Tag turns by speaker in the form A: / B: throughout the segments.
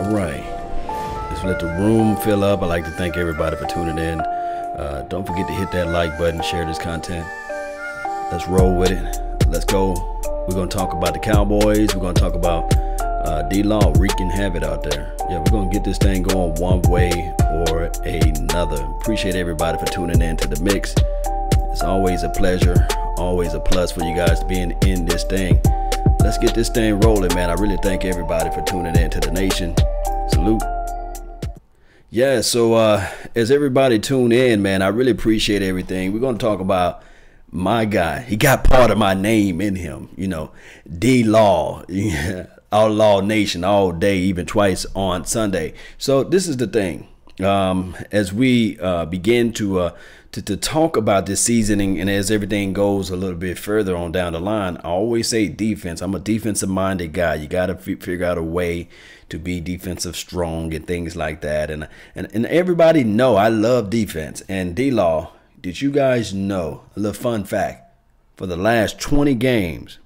A: All right. Let's let the room fill up. I'd like to thank everybody for tuning in. Don't forget to hit that like button, share this content. Let's roll with it. Let's go. We're going to talk about the Cowboys. We're going to talk about D-Law wreaking havoc out there. Yeah, we're going to get this thing going one way or another. Appreciate everybody for tuning in to the mix. It's always a pleasure, always a plus for you guys being in this thing. Let's get this thing rolling, man. I really thank everybody for tuning in to the nation. Salute. Yeah, so as everybody tune in, man, I really appreciate everything. We're going to talk about my guy. He got part of my name in him, you know, D-Law, Outlaw Nation all day, even twice on Sunday. So this is the thing. As we begin to talk about this seasoning, and as everything goes a little bit further on down the line, I always say defense. I'm a defensive minded guy. You got to figure out a way to be defensive strong and things like that. And everybody know I love defense. And D-Law, did you guys know a little fun fact? For the last 20 games,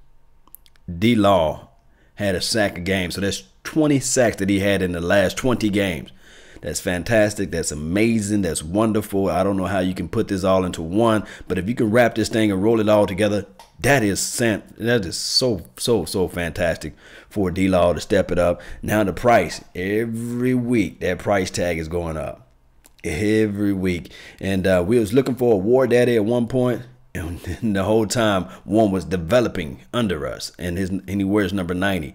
A: D-Law had a sack a game. So that's 20 sacks that he had in the last 20 games. That's fantastic. That's amazing. That's wonderful. I don't know how you can put this all into one, but if you can wrap this thing and roll it all together, that is so fantastic for D-Law to step it up. Now the price, every week, that price tag is going up. Every week. And we was looking for a war daddy at one point, and the whole time one was developing under us, and he wears number 90.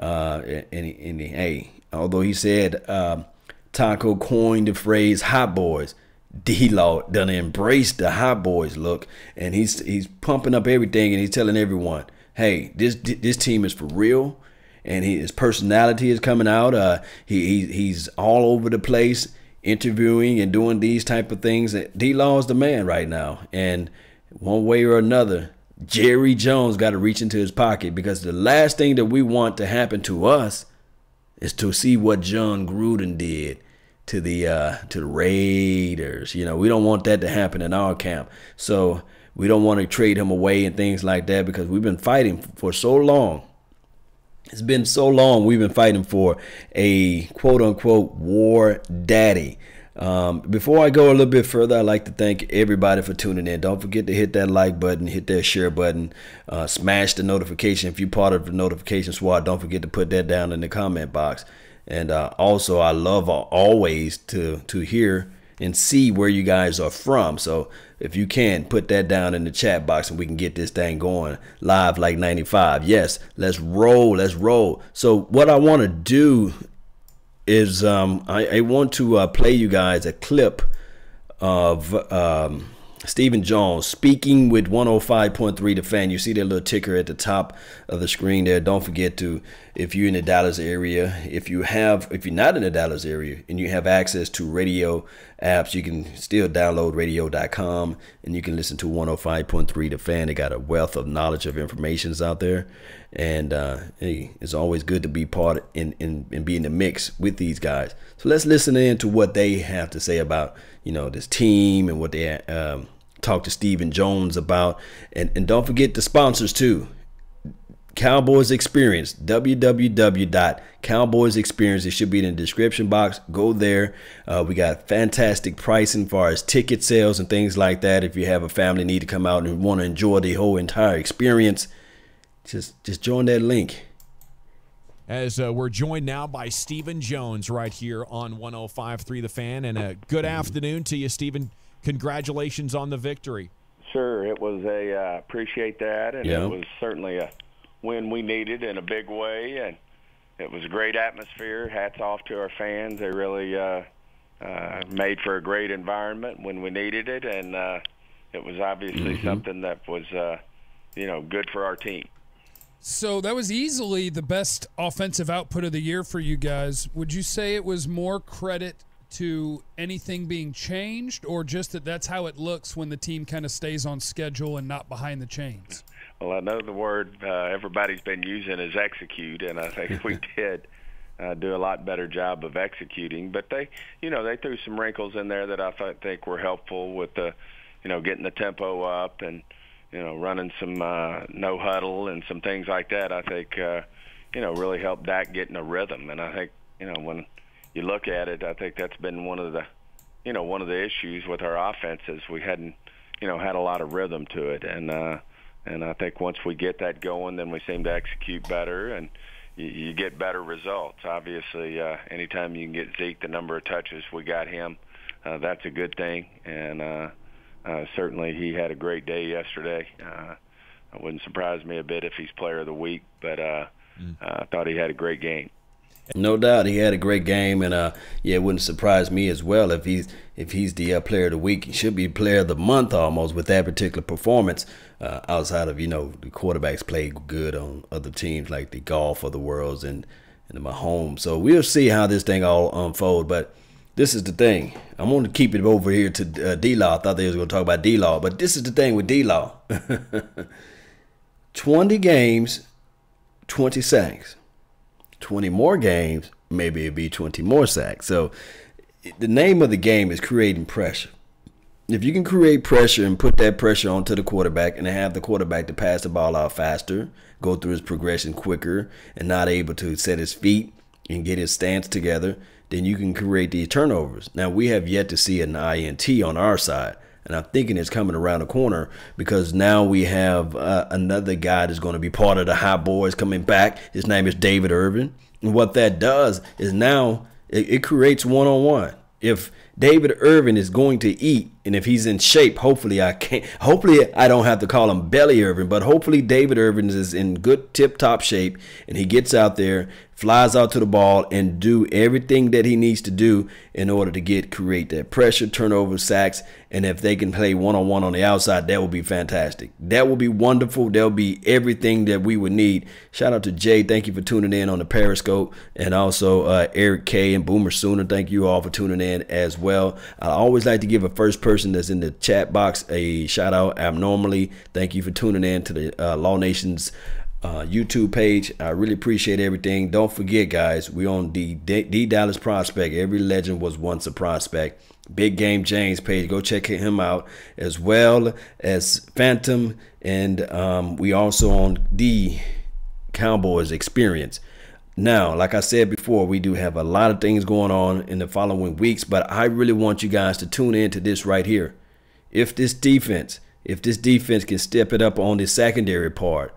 A: Hey, although he said Taco coined the phrase hot boys, D-Law done embraced the hot boys look, and he's pumping up everything, and he's telling everyone, hey, this team is for real, and his personality is coming out. He's all over the place interviewing and doing these type of things. D-Law is the man right now, and one way or another, Jerry Jones got to reach into his pocket, because the last thing that we want to happen to us is to see what John Gruden did to the Raiders. You know, we don't want that to happen in our camp. So we don't want to trade him away and things like that, because we've been fighting for so long. It's been so long we've been fighting for a quote-unquote war daddy. Before I go a little bit further, I'd like to thank everybody for tuning in. Don't forget to hit that like button, hit that share button, smash the notification. If you're part of the notification squad, don't forget to put that down in the comment box. And also, I love always to hear and see where you guys are from. So if you can, put that down in the chat box, and we can get this thing going live like 95. Yes, let's roll. Let's roll. So what I want to do is I want to play you guys a clip of Stephen Jones speaking with 105.3 The Fan. You see that little ticker at the top of the screen there. Don't forget to, if you're in the Dallas area, if you're not in the Dallas area and you have access to radio apps, you can still download radio.com and you can listen to 105.3 The Fan. They got a wealth of knowledge of information out there. And hey, it's always good to be part and be in the mix with these guys. So let's listen in to what they have to say about, you know, this team and what they talk to Stephen Jones about. And don't forget the sponsors too. Cowboys Experience, www.Cowboys Experience. It should be in the description box. Go there. We got fantastic pricing as far as ticket sales and things like that. If you have a family need to come out and want to enjoy the whole entire experience, just join that link.
B: As we're joined now by Stephen Jones right here on 105.3 The Fan. And a good afternoon to you, Stephen. Congratulations on the victory.
C: Sure, it was appreciate that, and it was certainly a win we needed in a big way, and it was a great atmosphere. Hats off to our fans. They really made for a great environment when we needed it, and it was obviously something that was good for our team.
D: So that was easily the best offensive output of the year for you guys. Would you say it was more credit to anything being changed, or just that that's how it looks when the team kind of stays on schedule and not behind the chains?
C: Well, I know the word everybody's been using is execute, and I think we did do a lot better job of executing. But they threw some wrinkles in there that I think were helpful with the, getting the tempo up and, running some no huddle and some things like that. I think, really helped Dak get in a rhythm. And I think, when you look at it, I think that's been one of the issues with our offense is we hadn't, had a lot of rhythm to it. And I think once we get that going, then we seem to execute better and you get better results. Obviously, anytime you can get Zeke the number of touches we got him, that's a good thing. And certainly he had a great day yesterday. It wouldn't surprise me a bit if he's player of the week, but I thought he had a great game.
A: No doubt, he had a great game, and it wouldn't surprise me as well if he's the player of the week. He should be player of the month almost with that particular performance. Outside of the quarterbacks played good on other teams like the Golf of the Worlds and the Mahomes. So we'll see how this thing all unfold. But this is the thing. I'm going to keep it over here to D-Law. I thought they was going to talk about D-Law, but this is the thing with D-Law. 20 games, 20 sacks. 20 more games, maybe it'd be 20 more sacks. So the name of the game is creating pressure. If you can create pressure and put that pressure onto the quarterback and have the quarterback to pass the ball out faster, go through his progression quicker, and not able to set his feet and get his stance together, then you can create these turnovers. Now, we have yet to see an INT on our side. And I'm thinking it's coming around the corner because now we have another guy that's going to be part of the Hot Boys coming back. His name is David Irvin. And what that does is now it creates one-on-one. If David Irvin is going to eat, and if he's in shape, hopefully I don't have to call him Belly Irvin, but hopefully David Irvin is in good tip-top shape, and he gets out there, flies out to the ball, and do everything that he needs to do in order to create that pressure, turnover, sacks, and if they can play one-on-one on the outside, that would be fantastic. That would be wonderful. That would be everything that we would need. Shout out to Jay. Thank you for tuning in on the Periscope, and also Eric K. and Boomer Sooner. Thank you all for tuning in as well. I always like to give a first person that's in the chat box a shout out abnormally. Thank you for tuning in to the Law Nation's YouTube page. I really appreciate everything. Don't forget, guys, we on the D Dallas Prospect. Every legend was once a prospect. Big Game James page. Go check him out, as well as Phantom, and we also on the Cowboys Experience. Now, like I said before, we do have a lot of things going on in the following weeks, but I really want you guys to tune in to this right here. If this defense can step it up on the secondary part,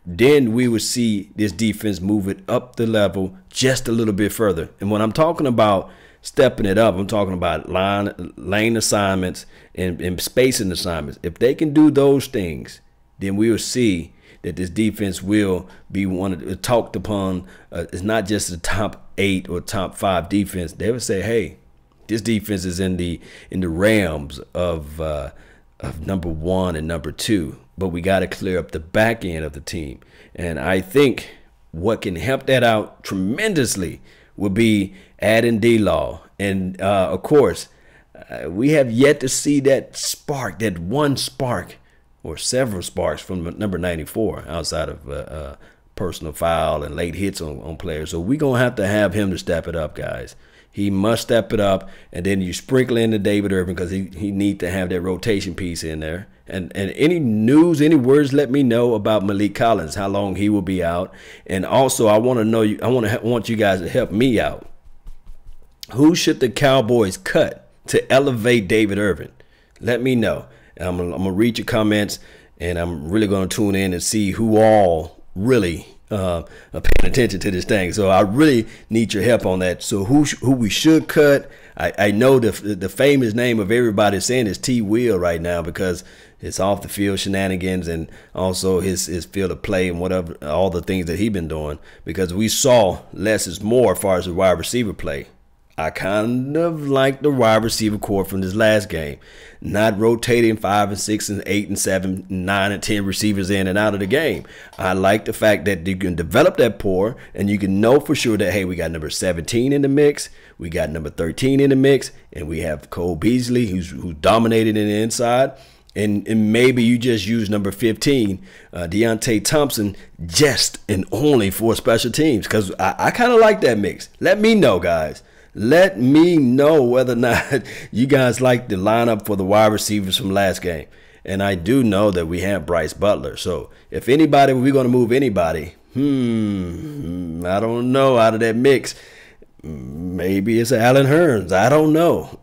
A: then we would see this defense move it up the level just a little bit further. And when I'm talking about stepping it up, I'm talking about lane assignments and spacing assignments. If they can do those things, then we will see that this defense will be talked upon. It's not just the top 8 or top 5 defense. They would say, hey, this defense is in the realms of number 1 and number 2. But we got to clear up the back end of the team. And I think what can help that out tremendously will be adding D-Law. And, of course, we have yet to see that spark, that one spark or several sparks from number 94 outside of personal foul and late hits on players. So we're going to have him to step it up, guys. He must step it up, and then you sprinkle in the David Irvin because he need to have that rotation piece in there. And any news, any words, let me know about Malik Collins, how long he will be out. And also, I want to know I want you guys to help me out. Who should the Cowboys cut to elevate David Irvin? Let me know. I'm gonna read your comments, and I'm really gonna tune in and see who all really are paying attention to this thing. So I really need your help on that. So who we should cut? I know the famous name of everybody saying is T. Will right now because it's off the field shenanigans and also his field of play and whatever, all the things that he's been doing, because we saw less is more as far as the wide receiver play. I kind of like the wide receiver core from this last game, not rotating 5 and 6 and 8 and 7 and 9 and 10 receivers in and out of the game. I like the fact that you can develop that core and you can know for sure that, hey, we got number 17 in the mix, we got number 13 in the mix, and we have Cole Beasley who's dominated in the inside. And maybe you just use number 15, Deontay Thompson, just and only for special teams, because I kind of like that mix. Let me know, guys. Let me know whether or not you guys like the lineup for the wide receivers from last game. And I do know that we have Bryce Butler. So if anybody, we're going to move anybody, I don't know, out of that mix. Maybe it's Allen Hurns. I don't know.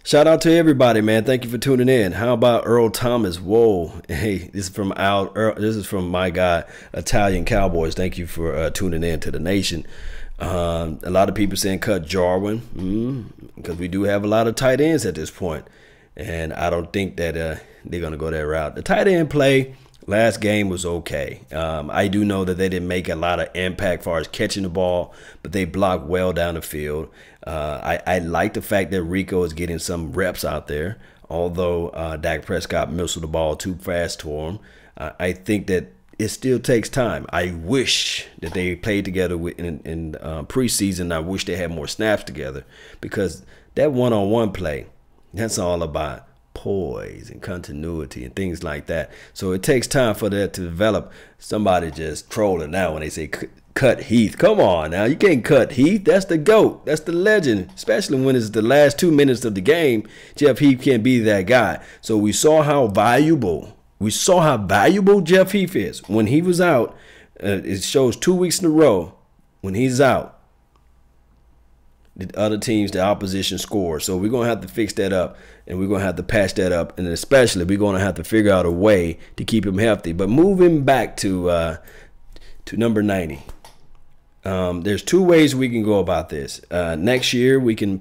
A: Shout out to everybody, man. Thank you for tuning in. How about Earl Thomas? Whoa. Hey, this is from this is from my guy, Italian Cowboys. Thank you for tuning in to the nation. A lot of people saying cut Jarwin because we do have a lot of tight ends at this point. And I don't think that they're going to go that route. The tight end play last game was okay. I do know that they didn't make a lot of impact as far as catching the ball, but they blocked well down the field. I like the fact that Rico is getting some reps out there, although Dak Prescott missed the ball too fast to him. I think that it still takes time. I wish that they played together in preseason. I wish they had more snaps together because that one-on-one play, that's all about poise and continuity and things like that. So it takes time for that to develop. Somebody just trolling now when they say cut Heath. Come on now, you can't cut Heath. That's the GOAT. That's the legend, especially when it's the last 2 minutes of the game. Jeff Heath can't be that guy. So we saw how valuable Jeff Heath is. When he was out, it shows 2 weeks in a row, when he's out, the other teams, the opposition score. So we're going to have to fix that up, and we're going to have to patch that up, and especially we're going to have to figure out a way to keep him healthy. But moving back to number 90, there's two ways we can go about this. Next year we can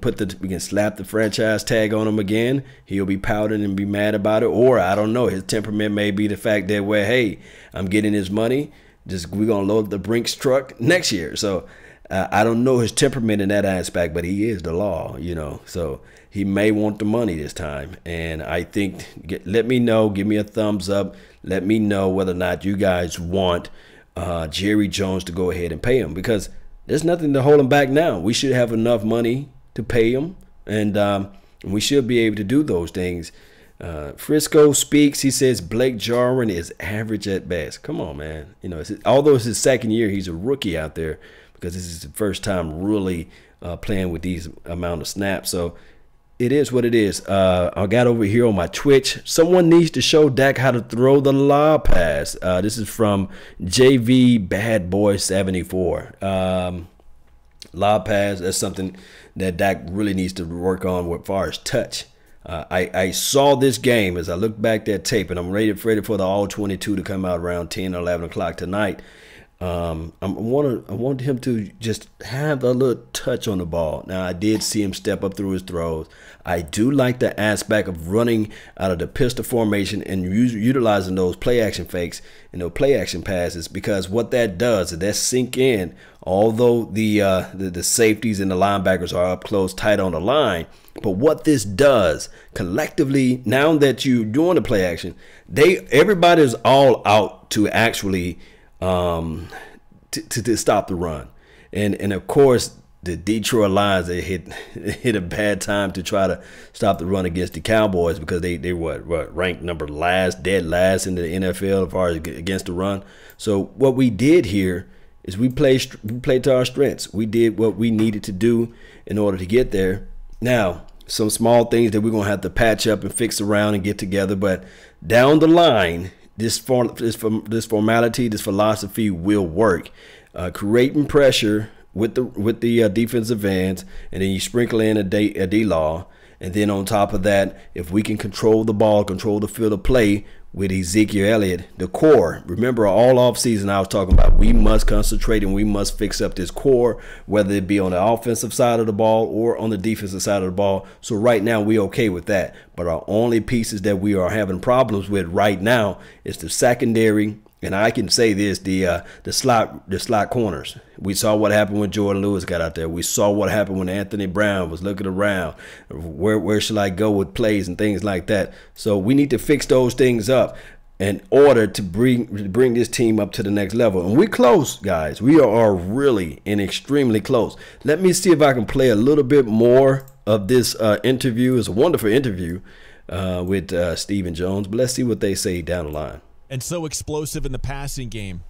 A: slap the franchise tag on him again. He'll be pouting and be mad about it, or I don't know. His temperament may be the fact that hey, I'm getting his money. We're gonna load the Brinks truck next year. So. I don't know his temperament in that aspect, but he is the law, So he may want the money this time. And I think, let me know, give me a thumbs up. Let me know whether or not you guys want Jerry Jones to go ahead and pay him, because there's nothing to hold him back now. We should have enough money to pay him, and we should be able to do those things. Frisco speaks. He says Blake Jarwin is average at best. Come on, man. Although it's his second year, he's a rookie out there, because this is the first time really playing with these amount of snaps. So it is what it is. I got over here on my Twitch. Someone needs to show Dak how to throw the lob pass. This is from JV Bad Boy 74. Lob pass, that's something that Dak really needs to work on as far as touch. I saw this game as I look back at tape, and I'm ready for the All-22 to come out around 10 or 11 o'clock tonight. I want him to just have a little touch on the ball. Now, I did see him step up through his throws. I do like the aspect of running out of the pistol formation and utilizing those play action fakes and those play action passes, because what that does is that sink in. Although the safeties and the linebackers are up close, tight on the line, but what this does collectively, now that you're doing the play action, everybody's all out to actually to stop the run, and of course the Detriot Lions, they hit a bad time to try to stop the run against the Cowboys, because they ranked dead last in the NFL as far as against the run. So what we did here is we played to our strengths. We did what we needed to do in order to get there. Now, some small things that we're gonna have to patch up and fix around and get together, but down the line, this formality, this philosophy will work. Creating pressure with the defensive ends, and then you sprinkle in a D-law, and then on top of that, if we can control the ball, control the field of play with Ezekiel Elliott, the core. Remember, all offseason I was talking about we must concentrate and we must fix up this core, whether it be on the offensive side of the ball or on the defensive side of the ball. So right now we're okay with that. But our only pieces that we are having problems with right now is the secondary, and I can say this, the slot corners. We saw what happened when Jordan Lewis got out there. We saw what happened when Anthony Brown was looking around. Where should I go with plays and things like that? So we need to fix those things up in order to bring this team up to the next level. And we're close, guys. We are really and extremely close. Let me see if I can play a little bit more of this interview. It's a wonderful interview with Stephen Jones. But let's see what they say down the line.
B: And so explosive in the passing game,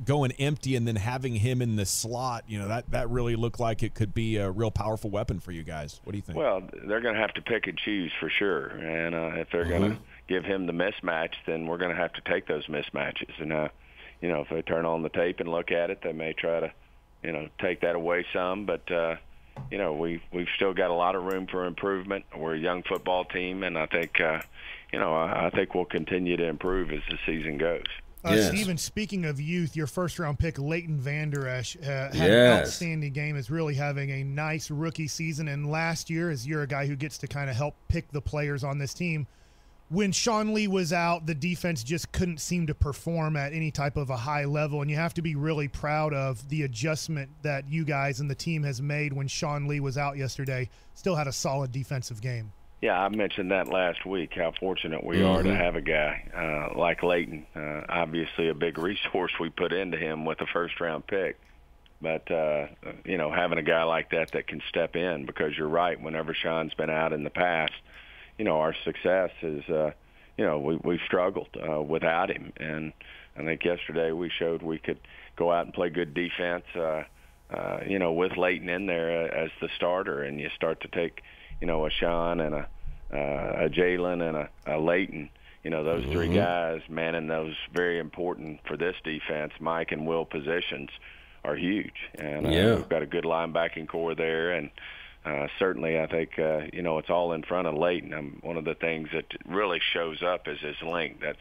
B: going empty and then having him in the slot, that really looked like it could be a real powerful weapon for you guys. What do you think?
C: Well, they're going to have to pick and choose for sure. And if they're going to give him the mismatch, then we're going to have to take those mismatches. And, if they turn on the tape and look at it, they may try to take that away some. But we've still got a lot of room for improvement. We're a young football team, and I think I think we'll continue to improve as the season goes.
A: Yes.
E: Steven, speaking of youth, your first-round pick, Leighton Vander Esch, had an outstanding game, is really having a nice rookie season. And last year, as you're a guy who gets to kind of help pick the players on this team, when Sean Lee was out, the defense just couldn't seem to perform at any type of a high level. And you have to be really proud of the adjustment that you guys and the team has made when Sean Lee was out yesterday. Still had a solid defensive game.
C: Yeah, I mentioned that last week, how fortunate we are to have a guy like Leighton. Obviously a big resource we put into him with a first-round pick. But, having a guy like that can step in, because you're right, whenever Sean's been out in the past, our success is, we've struggled without him. And I think yesterday we showed we could go out and play good defense, with Leighton in there as the starter, and you start to take – a Sean and a Jalen and a Leighton, those three guys manning those very important for this defense, Mike and Will positions, are huge. And we've got a good linebacking core there. And certainly I think, it's all in front of Leighton. One of the things that really shows up is his length, that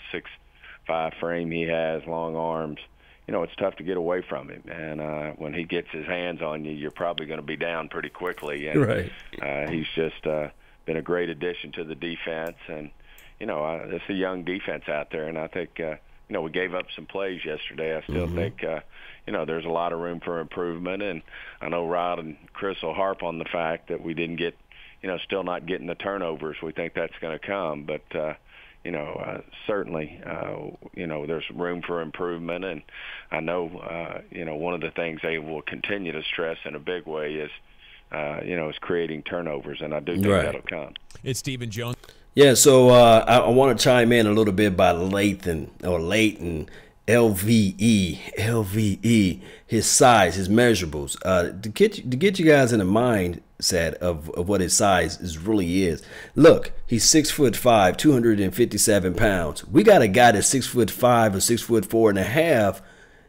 C: 6'5" frame he has, long arms. It's tough to get away from him. And when he gets his hands on you, you're probably going to be down pretty quickly. And
A: right.
C: He's just been a great addition to the defense. And, it's a young defense out there. And I think, we gave up some plays yesterday. I still think, there's a lot of room for improvement. And I know Rod and Chris will harp on the fact that we didn't get, still not getting the turnovers. We think that's going to come. But, certainly, there's room for improvement. And I know, one of the things they will continue to stress in a big way is, is creating turnovers. And I do think that'll come.
B: It's Stephen Jones.
A: Yeah, so I want to chime in a little bit about Leighton, LVE, his size, his measurables. To get you guys in the mindset of what his size really is. Look, he's 6'5", 257 pounds. We got a guy that's 6'5" or 6'4.5",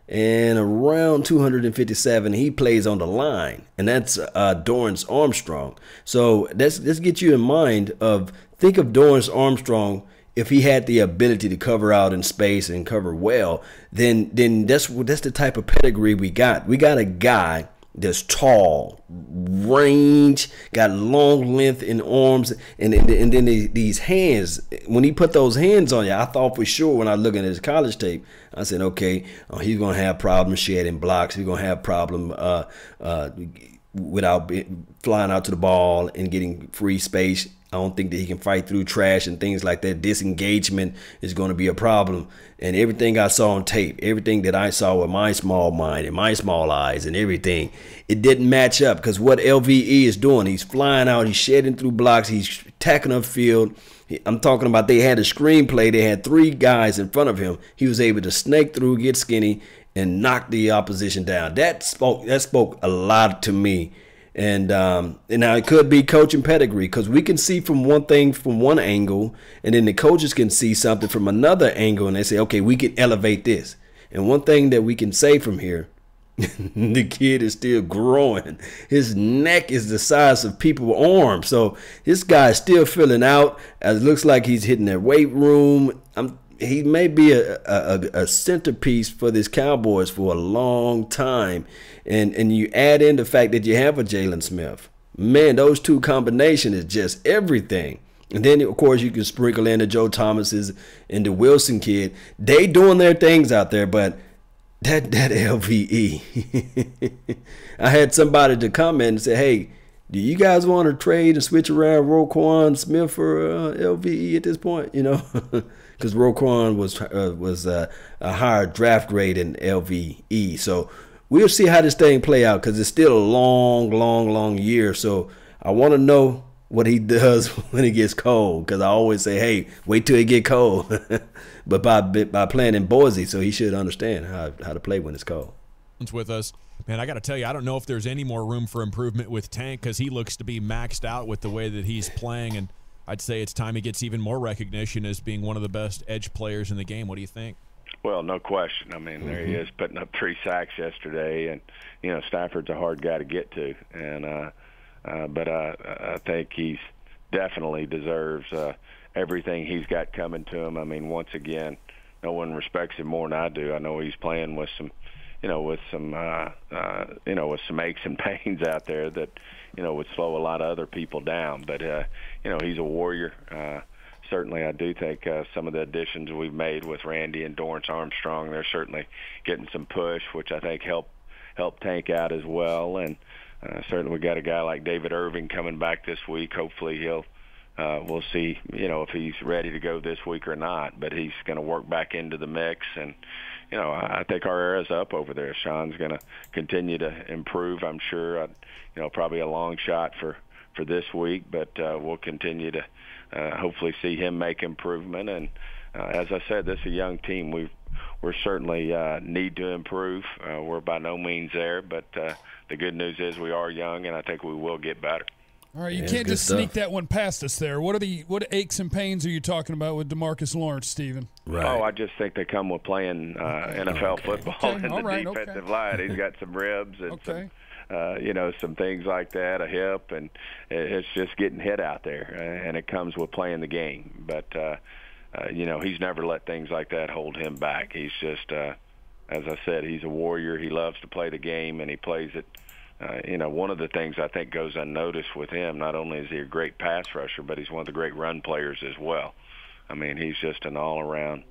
A: and around 257. He plays on the line, and that's Dorrance Armstrong. So let's get you in mind of, think of Dorrance Armstrong. If he had the ability to cover out in space and cover well, then that's the type of pedigree we got. We got a guy that's tall, range, got long length in arms, and then these hands. When he put those hands on you, I thought for sure when I was looking at his college tape, I said, okay, he's gonna have problems shedding blocks. He's gonna have problem without flying out to the ball and getting free space. I don't think that he can fight through trash and things like that. Disengagement is going to be a problem. And everything I saw on tape, everything that I saw with my small mind and my small eyes and everything, it didn't match up, because what LVE is doing, he's flying out, he's shedding through blocks, he's tacking up field. I'm talking about, they had a screenplay. They had three guys in front of him. He was able to snake through, get skinny, and knock the opposition down. That spoke a lot to me. And now it could be coaching pedigree, because we can see from one thing from one angle, and then the coaches can see something from another angle, and they say, okay, we can elevate this. And one thing that we can say from here, the kid is still growing. His neck is the size of people's arms. So this guy is still filling out. It looks like he's hitting their weight room. He may be a centerpiece for this Cowboys for a long time. And you add in the fact that you have a Jalen Smith. Man, those two combination is just everything. And then, of course, you can sprinkle in the Joe Thomases and the Wilson kid. They doing their things out there, but that LVE. I had somebody to comment and say, hey, do you guys want to trade and switch around Roquan Smith for LVE at this point? Because Roquan was a higher draft grade than LVE. So we'll see how this thing play out, because it's still a long year. So I want to know what he does when it gets cold, because I always say, hey, wait till it get cold. But by playing in Boise, so he should understand how to play when it's cold.
B: With us, man, I got to tell you, I don't know if there's any more room for improvement with Tank, because he looks to be maxed out with the way that he's playing, and I'd say it's time he gets even more recognition as being one of the best edge players in the game. What do you think?
C: Well, no question. I mean, there he is putting up 3 sacks yesterday, and Stafford's a hard guy to get to, and but I think he's definitely deserves everything he's got coming to him. I mean, once again, no one respects him more than I do. I know he's playing with some, with some aches and pains out there that, would slow a lot of other people down. But he's a warrior. Certainly, I do think some of the additions we've made with Randy and Dorrance Armstrong, they're certainly getting some push, which I think help Tank out as well. And certainly, we got a guy like David Irving coming back this week. Hopefully, we'll see, if he's ready to go this week or not. But he's going to work back into the mix, and I think our era's up over there. Sean's going to continue to improve. I'm sure. Probably a long shot for this week, but we'll continue to hopefully see him make improvement. And as I said, this is a young team. We're certainly need to improve. We're by no means there, but the good news is we are young, and I think we will get better.
D: All right, you can't just sneak that one past us there. What aches and pains are you talking about with Demarcus Lawrence, Stephen?
C: Right. Oh, I just think they come with playing NFL football in the defensive line. He's got some ribs and some things like that, a hip, and it's just getting hit out there, and it comes with playing the game. But he's never let things like that hold him back. He's just, as I said, he's a warrior. He loves to play the game, and he plays it. One of the things I think goes unnoticed with him, not only is he a great pass rusher, but he's one of the great run players as well. I mean, he's just an all-around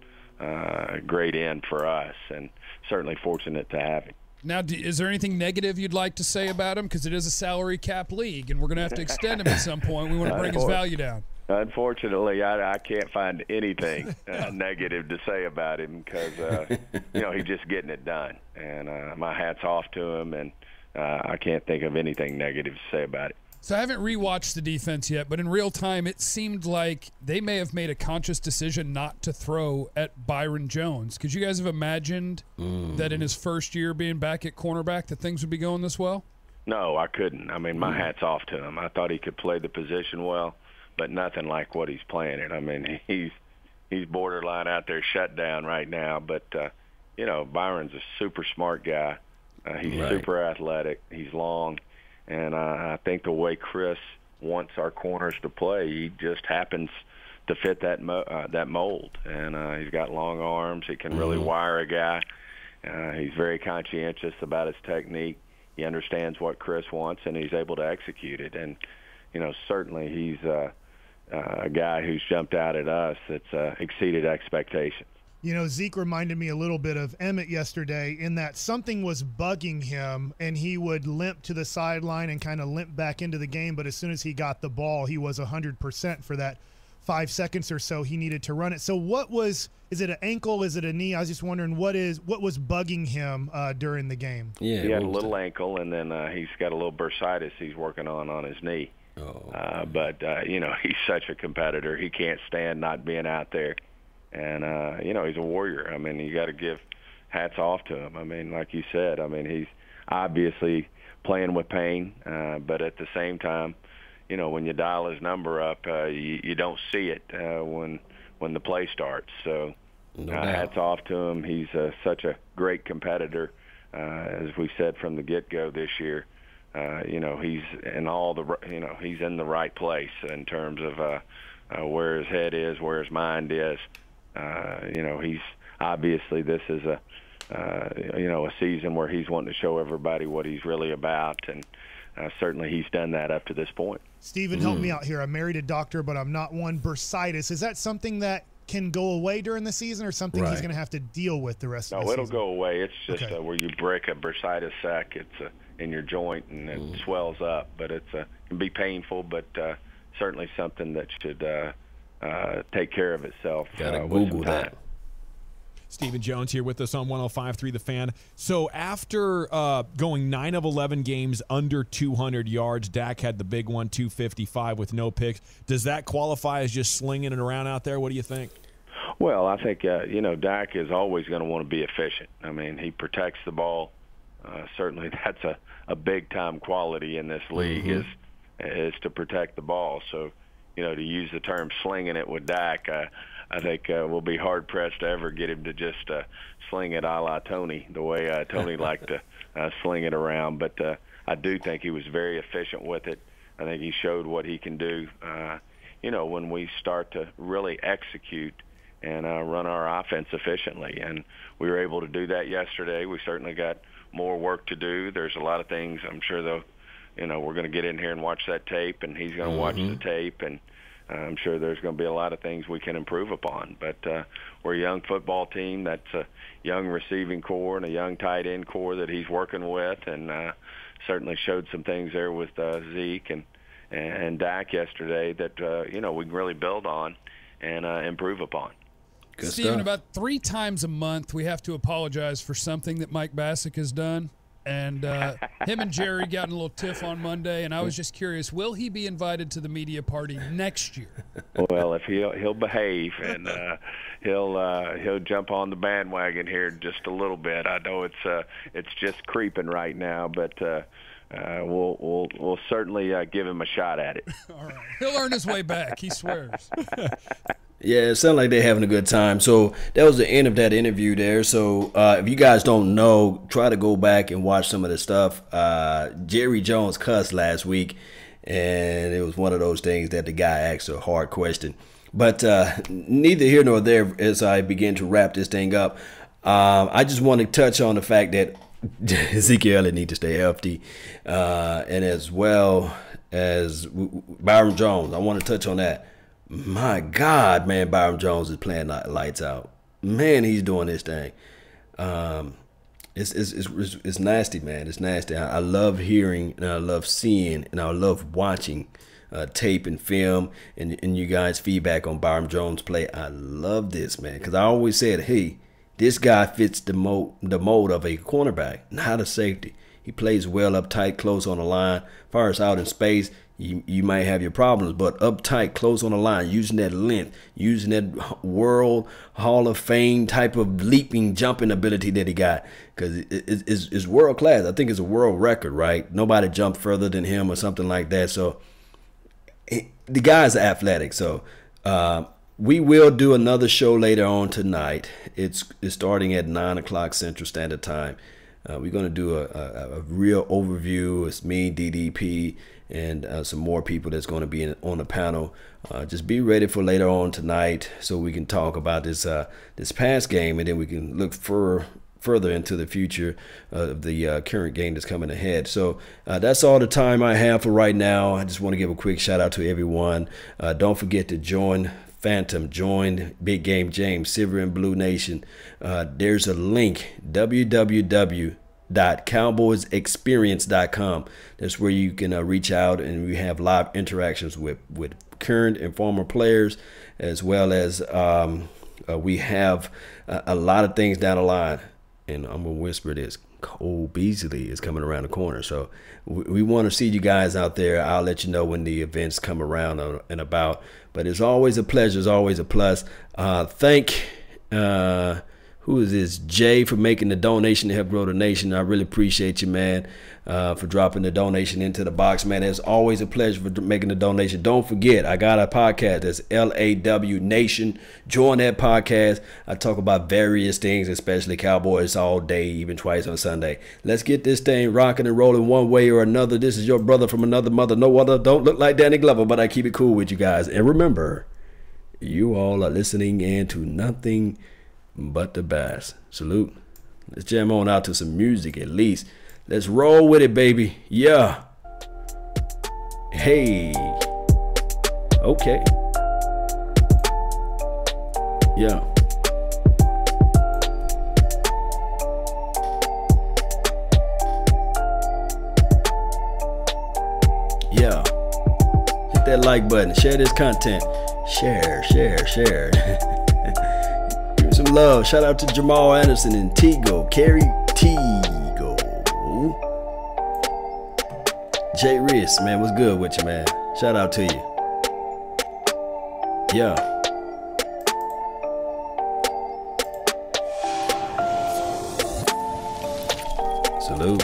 C: great end for us, and certainly fortunate to have him.
D: Now, is there anything negative you'd like to say about him? Because it is a salary cap league, and we're going to have to extend him at some point. We want to bring his value down.
C: Unfortunately, I can't find anything negative to say about him because, he's just getting it done. And my hat's off to him, and I can't think of anything negative to say about it.
D: So I haven't rewatched the defense yet, but in real time, it seemed like they may have made a conscious decision not to throw at Byron Jones. Could you guys have imagined that in his first year being back at cornerback that things would be going this well?
C: No, I couldn't. I mean, my hat's off to him. I thought he could play the position well, but nothing like what he's playing it. I mean, he's borderline out there shut down right now, but, Byron's a super smart guy. He's super athletic. He's long. And I think the way Chris wants our corners to play, he just happens to fit that mold. And he's got long arms. He can really wire a guy. He's very conscientious about his technique. He understands what Chris wants, and he's able to execute it. And, certainly he's a guy who's jumped out at us that's exceeded expectations.
E: Zeke reminded me a little bit of Emmett yesterday in that something was bugging him, and he would limp to the sideline and kind of limp back into the game. But as soon as he got the ball, he was 100% for that 5 seconds or so he needed to run it. So is it an ankle? Is it a knee? I was just wondering what was bugging him during the game?
C: Yeah, he had a little ankle, and then he's got a little bursitis he's working on his knee. But he's such a competitor. He can't stand not being out there. And, he's a warrior. I mean, you got to give hats off to him. I mean, like you said, he's obviously playing with pain, but at the same time, when you dial his number up, you don't see it when the play starts. So hats off to him. He's such a great competitor. As we said from the get-go this year, he's in he's in the right place in terms of where his head is, where his mind is. He's obviously this is a season where he's wanting to show everybody what he's really about, and certainly he's done that up to this point.
E: Stephen, help me out here. I'm married a doctor, but I'm not one. Bursitis, is that something that can go away during the season, or something he's going to have to deal with the rest of the season?
C: No, it'll go away. It's just where you break a bursitis sac. It's in your joint, and it swells up, but it can be painful, but certainly something that should take care of itself.
A: Gotta Google that.
B: Stephen Jones here with us on 105.3 The Fan. So after going 9 of 11 games under 200 yards, Dak had the big one, 255 with no picks. Does that qualify as just slinging it around out there? What do you think?
C: Well, I think, Dak is always going to want to be efficient. I mean, he protects the ball. Certainly that's a big-time quality in this league is to protect the ball. So, to use the term slinging it with Dak, I think we'll be hard-pressed to ever get him to just sling it a la Tony, the way Tony liked to sling it around. But I do think he was very efficient with it. I think he showed what he can do, when we start to really execute and run our offense efficiently. And we were able to do that yesterday. We certainly got more work to do. There's a lot of things I'm sure, though, we're going to get in here and watch that tape, and he's going to watch the tape, and I'm sure there's going to be a lot of things we can improve upon. But we're a young football team. That's a young receiving core and a young tight end core that he's working with, and certainly showed some things there with Zeke and Dak yesterday that, we can really build on and improve upon.
D: Good Steven, stuff. About 3 times a month we have to apologize for something that Mike Bassick has done. And him and Jerry got in a little tiff on Monday, and I was just curious, will he be invited to the media party next year?
C: Well, if he'll behave, and he'll jump on the bandwagon here just a little bit. I know it's just creeping right now, but we'll certainly give him a shot at it.
D: All right, he'll earn his way back. He swears.
A: Yeah, it sounds like they're having a good time. So that was the end of that interview there. So if you guys don't know, try to go back and watch some of the stuff. Jerry Jones cussed last week, and it was one of those things that the guy asked a hard question. But neither here nor there as I begin to wrap this thing up. I just want to touch on the fact that Ezekiel Elliott needs to stay healthy, and as well as Byron Jones. I want to touch on that. My God, man, Byron Jones is playing lights out. Man, he's doing this thing. It's nasty, man. It's nasty. I love hearing, and I love seeing, and I love watching tape and film and you guys' feedback on Byron Jones' play. I love this, man, because I always said, hey, this guy fits the mold of a cornerback, not a safety. He plays well up tight, close on the line. Far as out in space, you might have your problems, but up tight, close on the line, using that length, using that World Hall of Fame type of leaping, jumping ability that he got, because it's world class. I think it's a world record, right? Nobody jumped further than him or something like that. So the guy's athletic. So we will do another show later on tonight. It's starting at 9 o'clock Central Standard Time. We're going to do a real overview. It's me, DDP, and some more people that's going to be on the panel. Just be ready for later on tonight so we can talk about this past game, and then we can look further into the future of the current game that's coming ahead. So that's all the time I have for right now. I just want to give a quick shout out to everyone. Don't forget to join Phantom, join Big Game James, Silver and Blue Nation. There's a link, www.cowboysexperience.com. That's where you can reach out, and we have live interactions with current and former players, as well as we have a lot of things down the line. And I'm going to whisper this. Cole Beasley is coming around the corner. So we want to see you guys out there. I'll let you know when the events come around and about. But it's always a pleasure. It's always a plus. Thank who is this? Jay, for making the donation to help grow the nation. I really appreciate you, man, for dropping the donation into the box, man. It's always a pleasure for making the donation. Don't forget, I got a podcast. That's LAW Nation. Join that podcast. I talk about various things, especially Cowboys, all day, even twice on Sunday. Let's get this thing rocking and rolling one way or another. This is your brother from another mother. No other. Don't look like Danny Glover, but I keep it cool with you guys. And remember, you all are listening in to nothing but the bass. Salute. Let's jam on out to some music at least. Let's roll with it, baby. Yeah. Hey. Okay. Yeah. Yeah. Hit that like button. Share this content. Share. Some love. Shout out to Jamal Anderson and Tigo. Carrie Tigo. Jay Riss, man, what's good with you, man? Shout out to you. Yeah. Salute.